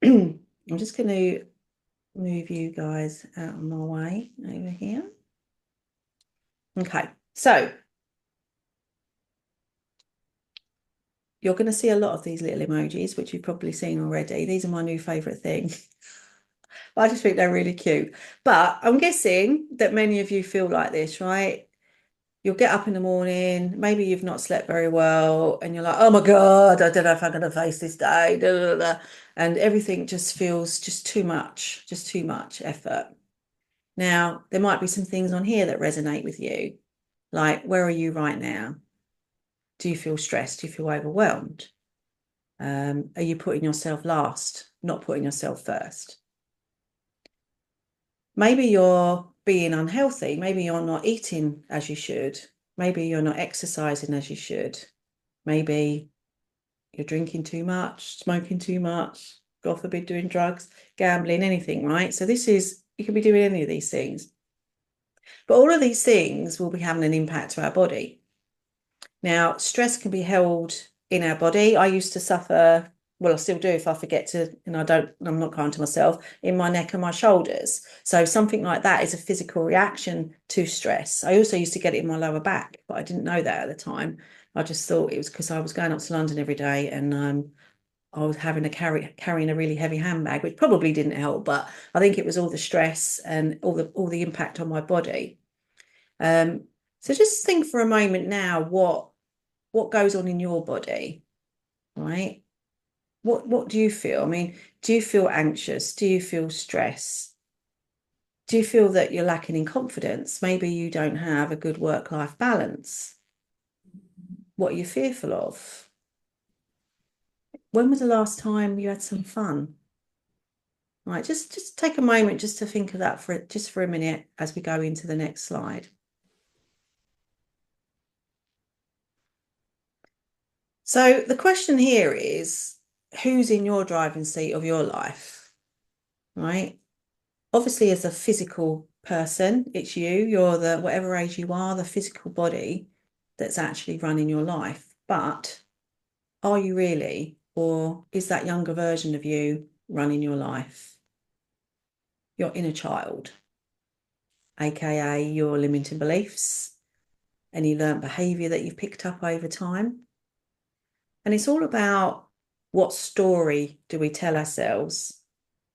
I'm just going to move you guys out of my way over here. Okay, so you're going to see a lot of these little emojis, which you've probably seen already. These are my new favourite thing. I just think they're really cute. But I'm guessing that many of you feel like this, right? You'll get up in the morning, maybe you've not slept very well, and you're like, oh my God, I don't know if I'm going to face this day. Da, da, da. And everything just feels just too much effort. Now, there might be some things on here that resonate with you. Like, where are you right now? Do you feel stressed? Do you feel overwhelmed? Are you putting yourself last, not putting yourself first? Maybe you're being unhealthy. Maybe you're not eating as you should. Maybe you're not exercising as you should. Maybe you're drinking too much, smoking too much, God forbid, doing drugs, gambling, anything, right? So you could be doing any of these things. But all of these things will be having an impact to our body. Now, stress can be held in our body. I used to suffer, well, I still do if I forget to, and I'm not kind to myself, in my neck and my shoulders. So something like that is a physical reaction to stress. I also used to get it in my lower back, but I didn't know that at the time. I just thought it was because I was going up to London every day and I was having to carrying a really heavy handbag, which probably didn't help, but I think it was all the stress and all the impact on my body. So just think for a moment now what goes on in your body, right? What do you feel? I mean, do you feel anxious? Do you feel stress? Do you feel that you're lacking in confidence? Maybe you don't have a good work-life balance. What are you fearful of? When was the last time you had some fun? Right, just take a moment just to think of that for a minute as we go into the next slide. So the question here is, who's in your driving seat of your life, right? Obviously, as a physical person, it's you. You're the, whatever age you are, the physical body that's actually running your life. But are you really? Or is that younger version of you running your life? Your inner child, aka your limiting beliefs, any learnt behavior that you've picked up over time. And it's all about what story do we tell ourselves.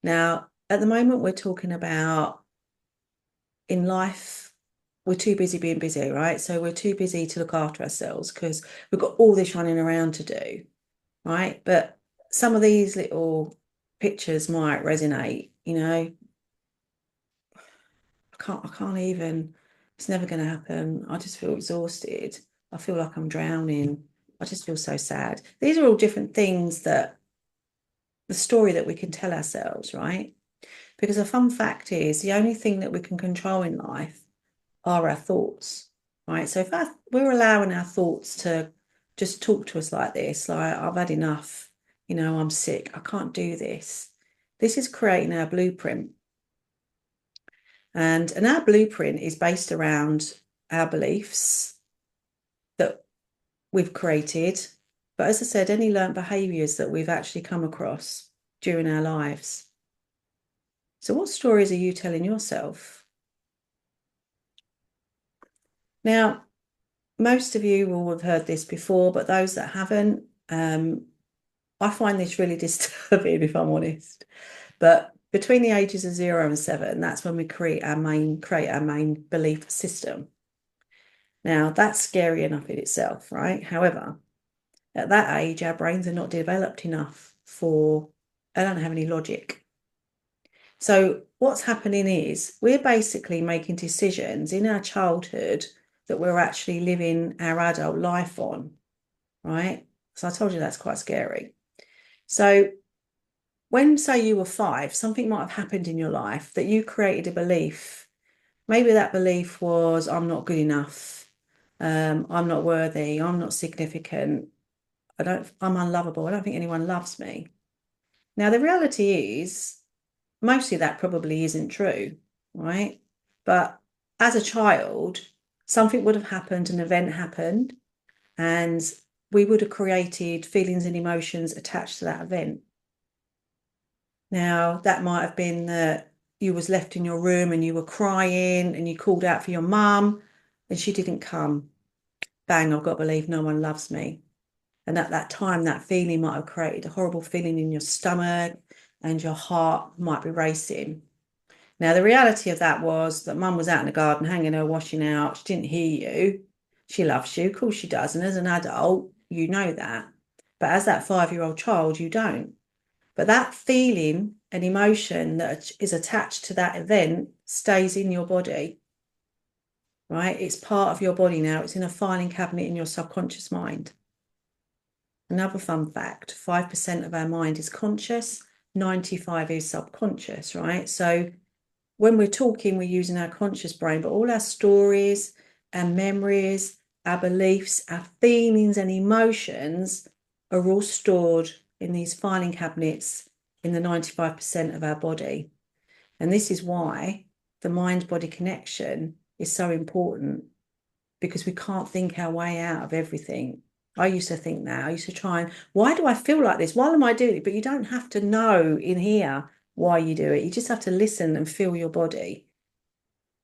Now, at the moment, we're talking about in life, we're too busy being busy, right? So we're too busy to look after ourselves because we've got all this running around to do, right? But some of these little pictures might resonate, you know. I can't even, it's never going to happen. I just feel exhausted. I feel like I'm drowning. I just feel so sad. These are all different things that the story that we can tell ourselves, right? Because a fun fact is the only thing that we can control in life are our thoughts, right? So if we're allowing our thoughts to just talk to us like this, like I've had enough, you know, I'm sick, I can't do this. This is creating our blueprint. And our blueprint is based around our beliefs that we've created. But as I said, any learned behaviors that we've actually come across during our lives. So what stories are you telling yourself? Now, most of you will have heard this before, but those that haven't, I find this really disturbing, if I'm honest. But between the ages of 0 and 7, that's when we create our main belief system. Now, that's scary enough in itself, right? However, at that age, our brains are not developed enough they don't have any logic. So what's happening is we're basically making decisions in our childhood that we're actually living our adult life on, right? So I told you that's quite scary. So when, say, you were 5, something might have happened in your life that you created a belief. Maybe that belief was, I'm not good enough. I'm not worthy. I'm not significant. I'm unlovable. I don't think anyone loves me. Now, the reality is, mostly that probably isn't true, right? But as a child, something would have happened, an event happened, and we would have created feelings and emotions attached to that event. Now, that might have been that you was left in your room and you were crying and you called out for your mum and she didn't come. Bang, I've got to believe no one loves me. And at that time, that feeling might have created a horrible feeling in your stomach and your heart might be racing. Now, the reality of that was that mum was out in the garden hanging her washing out. She didn't hear you. She loves you. Of course she does. And as an adult, you know that. But as that 5-year-old child, you don't. But that feeling and emotion that is attached to that event stays in your body, right? It's part of your body now. It's in a filing cabinet in your subconscious mind. Another fun fact, 5% of our mind is conscious, 95 is subconscious, right? So when we're talking, we're using our conscious brain, but all our stories, our memories, our beliefs, our feelings and emotions are all stored in these filing cabinets in the 95% of our body. And this is why the mind-body connection is so important, because we can't think our way out of everything. I used to think that. I used to try and, why do I feel like this? Why am I doing it? But you don't have to know in here why you do it. You just have to listen and feel your body.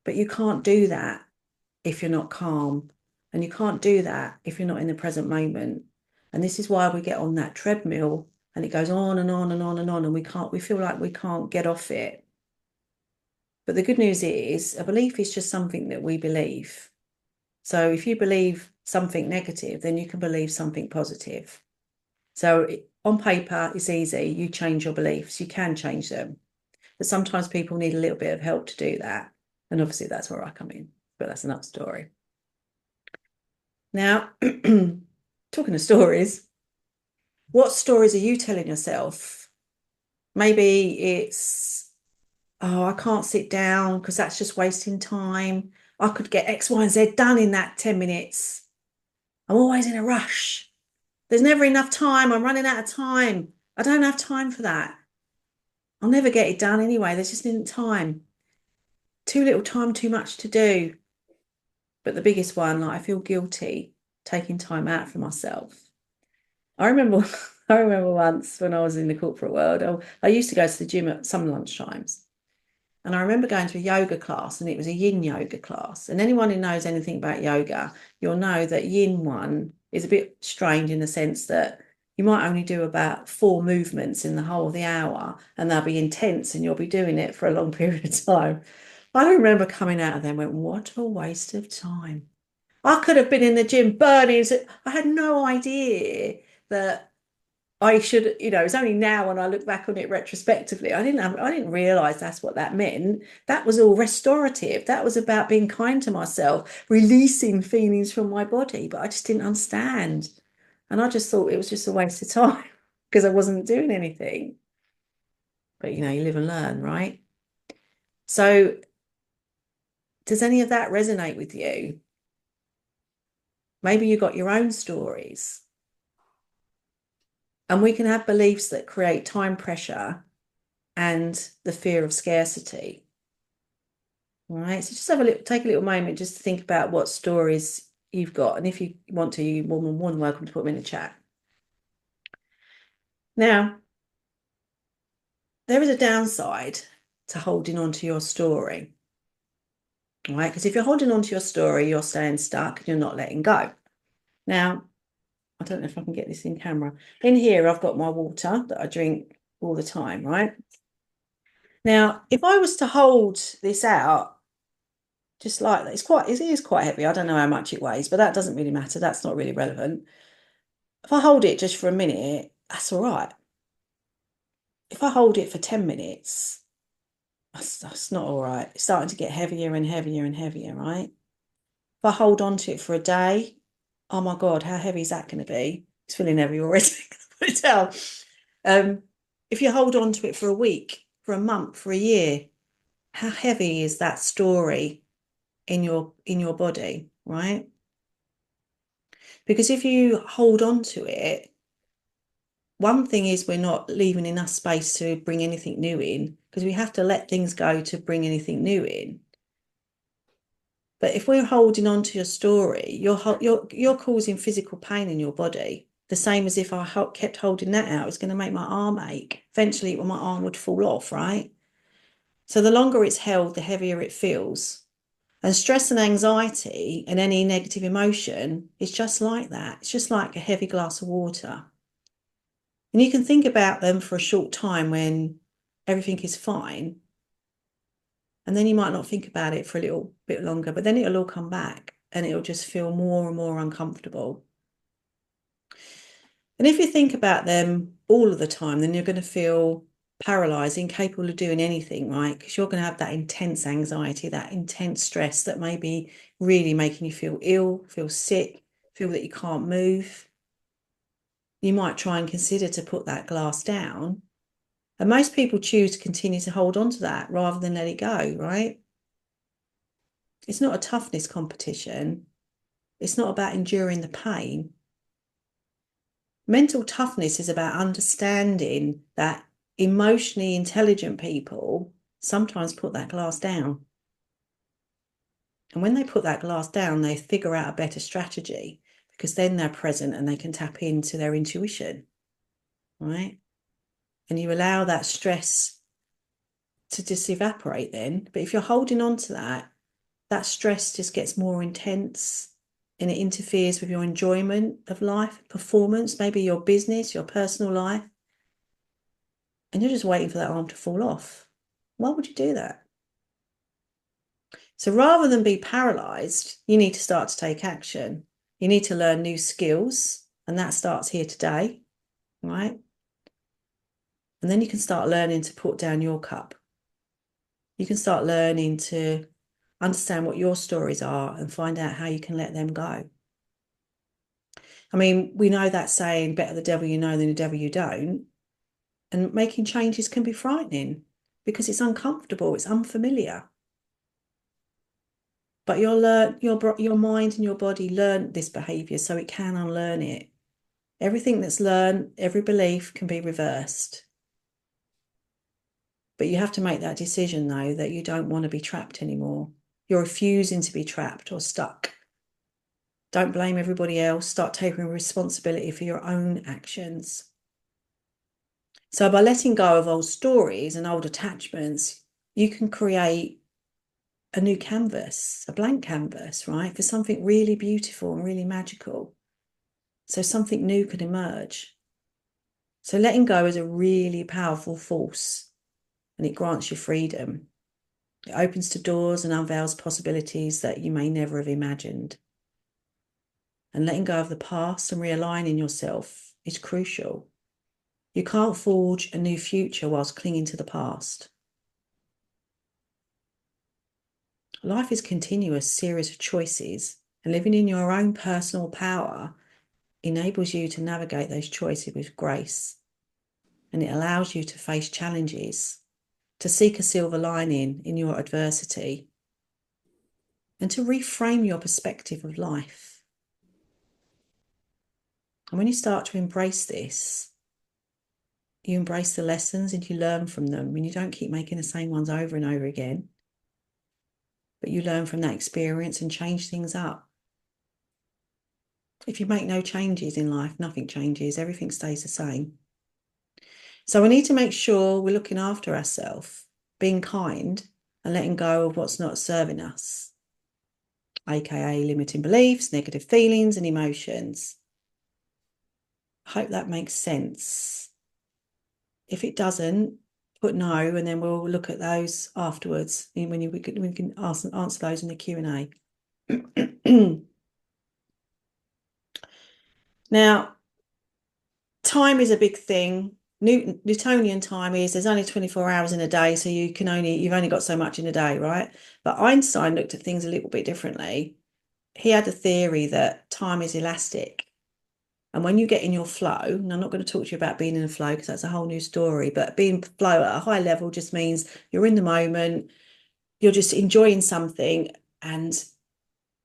But you can't do that if you're not calm. And you can't do that if you're not in the present moment. And this is why we get on that treadmill and it goes on and on and on and on, and we feel like we can't get off it. But the good news is a belief is just something that we believe. So if you believe something negative, then you can believe something positive. So on paper, it's easy. You change your beliefs. You can change them. But sometimes people need a little bit of help to do that. And obviously that's where I come in. But that's another story. Now, talking of stories, what stories are you telling yourself? Maybe it's, oh, I can't sit down because that's just wasting time. I could get X, Y, and Z done in that 10 minutes. I'm always in a rush. There's never enough time. I'm running out of time. I don't have time for that. I'll never get it done anyway. There's just isn't time. Too little time, too much to do. But the biggest one, like I feel guilty taking time out for myself. I remember I remember once when I was in the corporate world, I used to go to the gym at some lunchtimes. And I remember going to a yoga class, and it was a yin yoga class. And anyone who knows anything about yoga, you'll know that yin one is a bit strange in the sense that you might only do about 4 movements in the whole of the hour, and they'll be intense and you'll be doing it for a long period of time. I remember coming out of there and went, what a waste of time. I could have been in the gym burning. I had no idea that I should, it's only now when I look back on it retrospectively, I didn't realize that's what that meant. That was all restorative. That was about being kind to myself, releasing feelings from my body, but I just didn't understand. And I just thought it was just a waste of time because I wasn't doing anything. But you live and learn, right? So does any of that resonate with you? Maybe you got your own stories. And we can have beliefs that create time pressure and the fear of scarcity. All right. So just take a little moment just to think about what stories you've got. And if you want to, you're more than welcome to put them in the chat. Now, there is a downside to holding on to your story. All right. Because if you're holding on to your story, you're staying stuck and you're not letting go. Now, I don't know if I can get this in camera. In here, I've got my water that I drink all the time, right? Now, if I was to hold this out, just like that, it is quite heavy. I don't know how much it weighs, but that doesn't really matter. That's not really relevant. If I hold it just for a minute, that's all right. If I hold it for 10 minutes, that's not all right. It's starting to get heavier and heavier and heavier, right? If I hold on to it for a day, oh my God, how heavy is that going to be? It's feeling heavy already. Put it down. If you hold on to it for a week, for a month, for a year, how heavy is that story in your body, right? Because if you hold on to it, one thing is we're not leaving enough space to bring anything new in, because we have to let things go to bring anything new in. But if we're holding on to your story, you're causing physical pain in your body. the same as if I kept holding that out, it's going to make my arm ache. Eventually, my arm would fall off, right? So the longer it's held, the heavier it feels. And stress and anxiety and any negative emotion is just like that. It's just like a heavy glass of water. And you can think about them for a short time when everything is fine. And then you might not think about it for a little bit longer, but then it'll all come back and it'll just feel more and more uncomfortable. And if you think about them all of the time, then you're going to feel paralyzed, incapable of doing anything, right? Because you're going to have that intense anxiety, that intense stress that may be really making you feel ill, feel sick, feel that you can't move. You might try and consider to put that glass down. And most people choose to continue to hold on to that rather than let it go, right? It's not a toughness competition. It's not about enduring the pain. Mental toughness is about understanding that emotionally intelligent people sometimes put that glass down. And when they put that glass down, they figure out a better strategy because then they're present and they can tap into their intuition, right? And you allow that stress to just evaporate then. But if you're holding on to that, that stress just gets more intense and it interferes with your enjoyment of life, performance, maybe your business, your personal life. And you're just waiting for that arm to fall off. Why would you do that? So rather than be paralyzed, you need to start to take action. You need to learn new skills, and that starts here today, right? And then you can start learning to put down your cup. You can start learning to understand what your stories are and find out how you can let them go. I mean, we know that saying, better the devil you know than the devil you don't. And making changes can be frightening because it's uncomfortable, it's unfamiliar. But your mind and your body learn this behavior, so it can unlearn it. Everything that's learned, every belief can be reversed. But you have to make that decision, though, that you don't want to be trapped anymore. You're refusing to be trapped or stuck. Don't blame everybody else. Start taking responsibility for your own actions. So by letting go of old stories and old attachments, you can create a new canvas, a blank canvas, right, for something really beautiful and really magical. So something new can emerge. So letting go is a really powerful force and it grants you freedom. It opens to doors and unveils possibilities that you may never have imagined. And letting go of the past and realigning yourself is crucial. You can't forge a new future whilst clinging to the past. Life is a continuous series of choices, and living in your own personal power enables you to navigate those choices with grace. And it allows you to face challenges, to seek a silver lining in your adversity, and to reframe your perspective of life. And when you start to embrace this, you embrace the lessons and you learn from them, and you don't keep making the same ones over and over again, but you learn from that experience and change things up. If you make no changes in life, nothing changes, everything stays the same. So we need to make sure we're looking after ourselves, being kind and letting go of what's not serving us, aka limiting beliefs, negative feelings and emotions. I hope that makes sense. If it doesn't, put no, and then we'll look at those afterwards when we can answer those in the Q&A. Now, time is a big thing. Newtonian time is there's only 24 hours in a day, so you've only got so much in a day, right? But Einstein looked at things a little bit differently. He had a theory that time is elastic. And when you get in your flow, and I'm not going to talk to you about being in a flow because that's a whole new story, but being flow at a high level just means you're in the moment, you're just enjoying something, and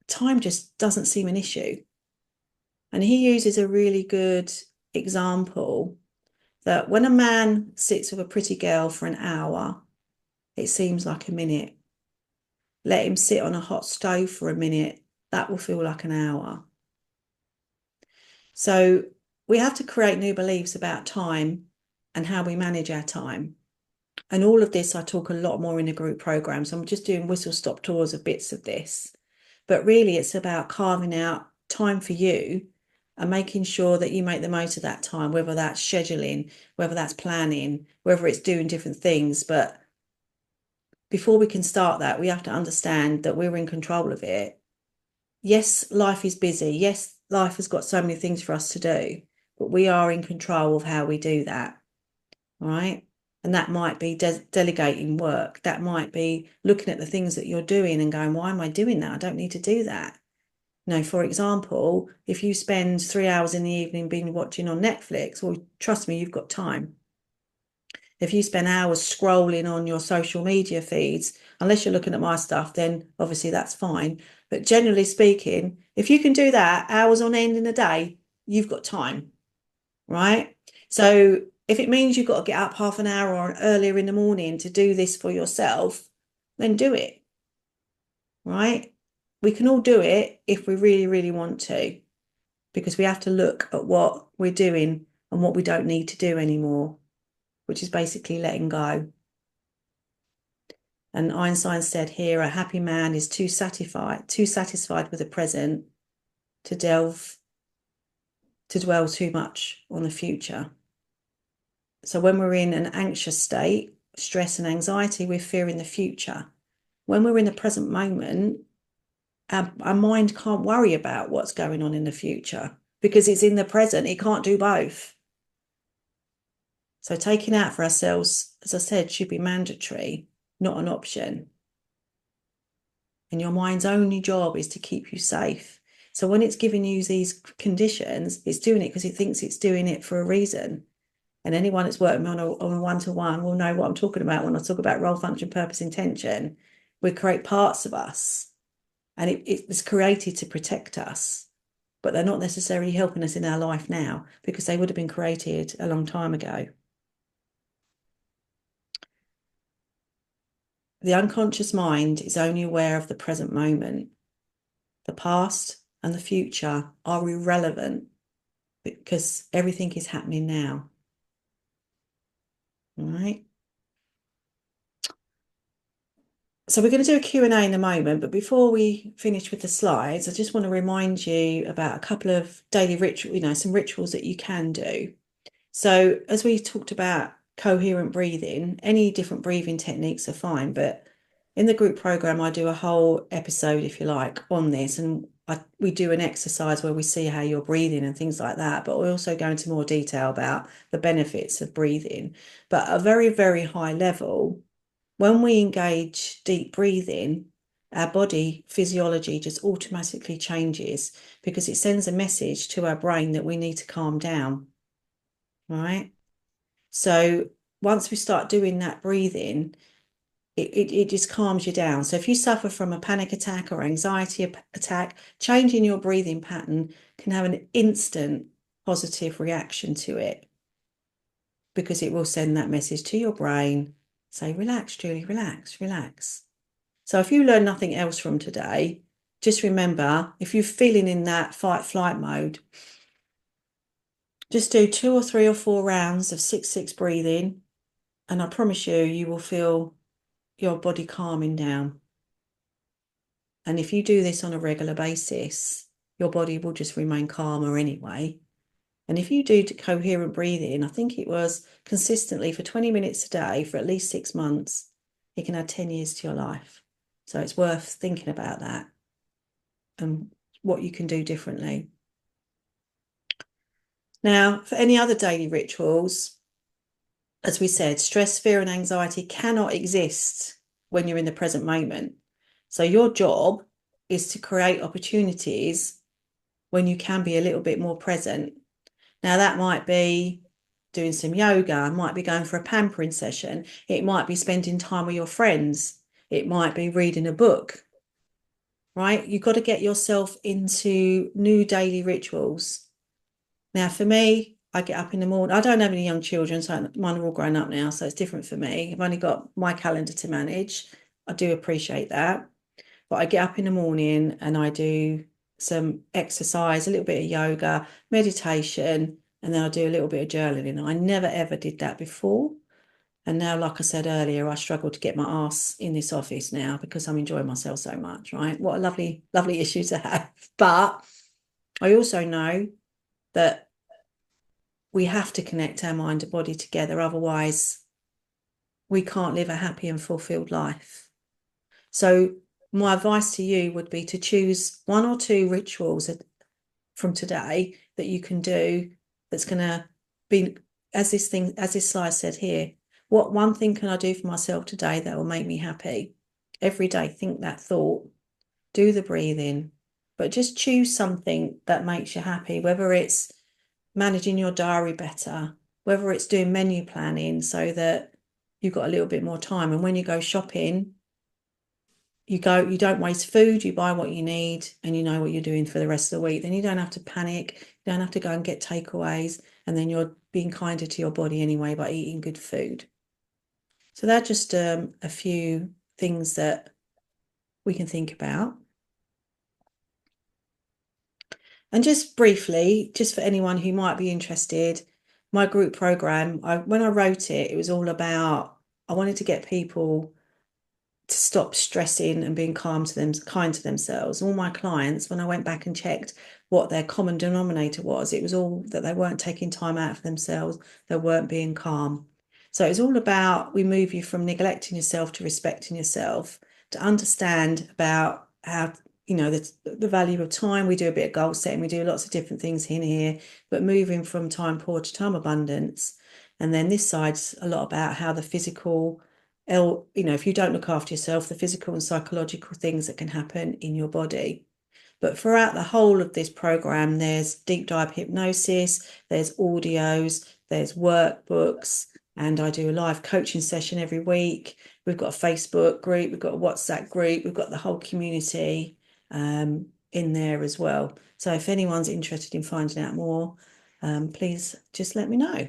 time just doesn't seem an issue. And he uses a really good example that when a man sits with a pretty girl for an hour, it seems like a minute. Let him sit on a hot stove for a minute, that will feel like an hour. So we have to create new beliefs about time and how we manage our time. And all of this, I talk a lot more in a group program. So I'm just doing whistle-stop tours of bits of this. But really, it's about carving out time for you and making sure that you make the most of that time, whether that's scheduling, whether that's planning, whether it's doing different things. But before we can start that, we have to understand that we're in control of it. Yes, life is busy. Yes, life has got so many things for us to do, but we are in control of how we do that, right? And that might be delegating work. That might be looking at the things that you're doing and going, why am I doing that? I don't need to do that. You know, for example, if you spend 3 hours in the evening being watching on Netflix, well, trust me, you've got time. If you spend hours scrolling on your social media feeds, unless you're looking at my stuff, then obviously that's fine. But generally speaking, if you can do that hours on end in a day, you've got time, right? So if it means you've got to get up half an hour or earlier in the morning to do this for yourself, then do it, right? We can all do it if we really, really want to, because we have to look at what we're doing and what we don't need to do anymore, which is basically letting go. And Einstein said here, a happy man is too satisfied with the present to dwell too much on the future. So when we're in an anxious state, stress and anxiety, we're fearing the future. When we're in the present moment, our mind can't worry about what's going on in the future because it's in the present. It can't do both. So taking out for ourselves, as I said, should be mandatory, not an option. And your mind's only job is to keep you safe. So when it's giving you these conditions, it's doing it because it thinks it's doing it for a reason. And anyone that's working on a one-to-one will know what I'm talking about when I talk about role, function, purpose, intention. We create parts of us, and it's created to protect us, but they're not necessarily helping us in our life now because they would have been created a long time ago. The unconscious mind is only aware of the present moment. The past and the future are irrelevant because everything is happening now. All right. So we're going to do a Q&A in a moment, but before we finish with the slides, I just want to remind you about a couple of daily rituals, some rituals that you can do. So as we talked about coherent breathing, any different breathing techniques are fine, but in the group program, I do a whole episode, if you like, on this, and we do an exercise where we see how you're breathing and things like that, but we also go into more detail about the benefits of breathing. But at a very, very high level, when we engage deep breathing, our body physiology just automatically changes because it sends a message to our brain that we need to calm down, right? So once we start doing that breathing, it just calms you down. So if you suffer from a panic attack or anxiety attack, changing your breathing pattern can have an instant positive reaction to it because it will send that message to your brain, say, relax, Julie, relax, relax. So if you learn nothing else from today, just remember, if you're feeling in that fight-flight mode, just do 2 or 3 or 4 rounds of 6-6 breathing, and I promise you, you will feel your body calming down. And if you do this on a regular basis, your body will just remain calmer anyway. And if you do coherent breathing, I think it was consistently for 20 minutes a day for at least 6 months, it can add 10 years to your life. So it's worth thinking about that and what you can do differently. Now, for any other daily rituals, as we said, stress, fear, and anxiety cannot exist when you're in the present moment. So your job is to create opportunities when you can be a little bit more present. Now, that might be doing some yoga, it might be going for a pampering session, it might be spending time with your friends, it might be reading a book, right? You've got to get yourself into new daily rituals. Now, for me, I get up in the morning. I don't have any young children, so mine are all grown up now, so it's different for me. I've only got my calendar to manage. I do appreciate that. But I get up in the morning and I do some exercise, a little bit of yoga, meditation, and then I do a little bit of journaling. I never ever did that before. And now, like I said earlier, I struggle to get my ass in this office now because I'm enjoying myself so much, right? What a lovely, lovely issue to have. But I also know that we have to connect our mind and body together. Otherwise, we can't live a happy and fulfilled life. So my advice to you would be to choose 1 or 2 rituals from today that you can do that's going to be, as this slide said here, what one thing can I do for myself today that will make me happy? Every day, think that thought, do the breathing, but just choose something that makes you happy, whether it's managing your diary better, whether it's doing menu planning so that you've got a little bit more time. And when you go shopping, you don't waste food, you buy what you need, and you know what you're doing for the rest of the week. Then you don't have to panic, you don't have to go and get takeaways, and then you're being kinder to your body anyway by eating good food. So that's just a few things that we can think about. And just briefly, just for anyone who might be interested, my group program, when I wrote it, it was all about, I wanted to get people to stop stressing and being kind to themselves. All my clients, when I went back and checked what their common denominator was, it was all that they weren't taking time out for themselves, they weren't being calm. So it's all about, we move you from neglecting yourself to respecting yourself, to understand about how, the value of time. We do a bit of goal setting, we do lots of different things in here, but moving from time poor to time abundance. And then this side's a lot about how the physical, if you don't look after yourself, the physical and psychological things that can happen in your body. But throughout the whole of this program, there's deep dive hypnosis, there's audios, there's workbooks, and I do a live coaching session every week. We've got a Facebook group, we've got a WhatsApp group, we've got the whole community in there as well. So if anyone's interested in finding out more, please just let me know.